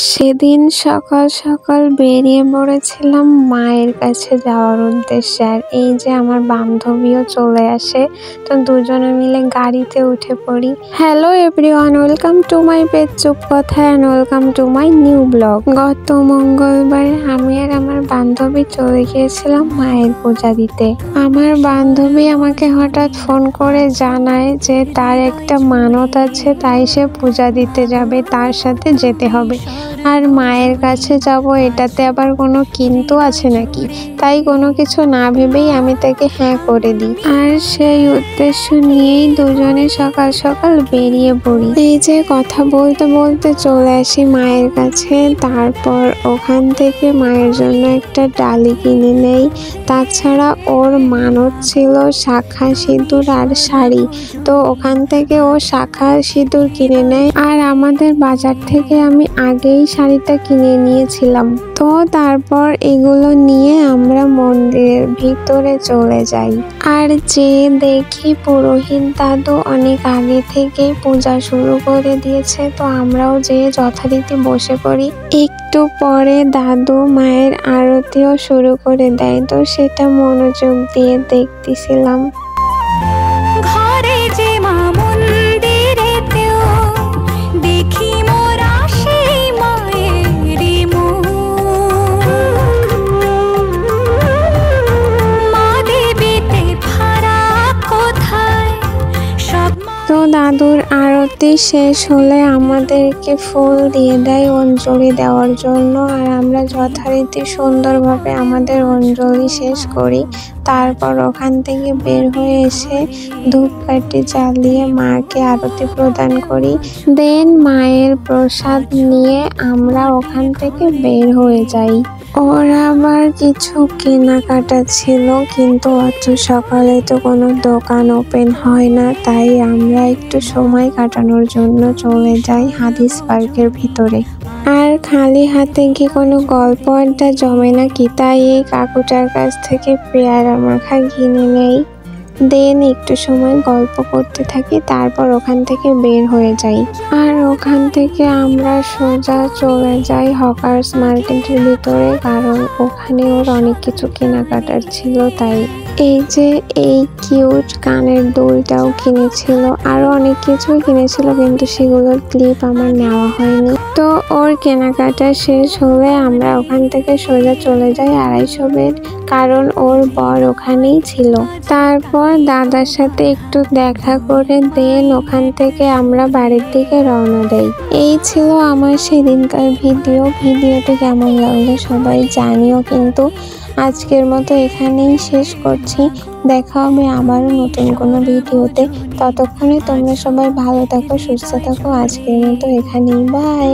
সেদিন সকাল সকাল বেরিয়ে পড়েছিলাম মায়ের কাছে যাওয়ার উদ্দেশ্যে। আর এই যে আমার বান্ধবীও চলে আসে, তো দুজনে মিলে গাড়িতে উঠে পড়ি। Hello everyone, welcome to my page Chupkatha and welcome to my new blog. গত মঙ্গলবারে আমি আর আমার বান্ধবী চলে গিয়েছিলাম মায়ের পূজা দিতে। আমার বান্ধবী আমাকে হঠাৎ ফোন করে জানায় যে তার একটা মানত আছে, তাই সে পূজা দিতে যাবে, তার সাথে যেতে হবে। আর মায়ের কাছে যাব, এটাতে আবার কোনো কিন্তু আছে নাকি? তাই কোনো কিছু না ভেবেই আমি তাকে হ্যাঁ করে দিই। আর সেই উদ্দেশ্য নিয়েই দুজনে সকাল সকাল বেরিয়ে পড়ি। এই যে কথা বলতে বলতে চলে আসি মায়ের কাছে। তারপর ওখান থেকে মায়ের জন্য একটা ডালি কিনে নেই। তাছাড়া ওর মানত ছিল শাঁখা সিঁদুর আর শাড়ি, তো ওখান থেকে ও শাঁখা সিঁদুর কিনে নেয়। আর আমাদের বাজার থেকে আমি আগেই শাড়িটা কিনে নিয়েছিলাম। তো তারপর এগুলো নিয়ে আমরা মন্দিরের ভিতরে চলে যাই। আর যে দেখি পুরোহিত দাদু অনেক আগে থেকে পূজা শুরু করে দিয়েছে, তো আমরাও যেয়ে যথারীতি বসে পড়ি। একটু পরে দাদু মায়ের আরতিও শুরু করে দেয়, তো সেটা মনোযোগ দিয়ে দেখতেছিলাম। তো দাদুর আরতি শেষ হলে আমাদেরকে ফুল দিয়ে দেয় অঞ্জলি দেওয়ার জন্য। আর আমরা যথারীতি সুন্দরভাবে আমাদের অঞ্জলি শেষ করি। তারপর ওখান থেকে বের হয়ে এসে ধূপকাঠি জ্বালিয়ে মাকে আরতি প্রদান করি। দেন মায়ের প্রসাদ নিয়ে আমরা ওখান থেকে বের হয়ে যাই। ওর আবার কিছু কেনাকাটা ছিল, কিন্তু অত সকালে তো কোনো দোকান ওপেন হয় না, তাই আমরা একটু সময় কাটানোর জন্য চলে যাই হাদিস পার্কের ভিতরে। আর খালি হাতে গিয়ে কোনো গল্প আড্ডা জমে নাকি, তাই এই কাকুটার কাছ থেকে পেয়ারা মাখা কিনে নেই। দেন একটু সময় গল্প করতে থাকি, তারপর ওখান থেকে বের হয়ে যাই। আর ওখান থেকে আমরা সোজা চলে যাই হকার্স মার্কেটের ভিতরে, কারণ ওখানে ওর অনেক কিছু কেনাকাটার ছিল। তাই এই যে এই কিউট কানের দুলটাও কিনেছিল, আরো অনেক কিছুই কিনেছিল, কিন্তু সেগুলোর ক্লিপ আমার নেওয়া হয়নি। তো ওর কেনাকাটা শেষ হলে আমরা ওখান থেকে সোজা চলে যাই 250 বেড, কারণ ওর বর ওখানেই ছিল। তারপর দাদার সাথে একটু দেখা করে দেন ওখান থেকে আমরা বাড়ির দিকে রওনা দেই। এই ছিল আমার সেদিনকার ভিডিওটি কেমন লাগলো সবাই জানিও। কিন্তু আজকের মতো এখানেই শেষ করছি। দেখা হবে আবারও নতুন কোনো ভিডিওতে। ততক্ষণে তোমরা সবাই ভালো থাকো, সুস্থ থাকো। আজকের মতো এখানেই, বাই।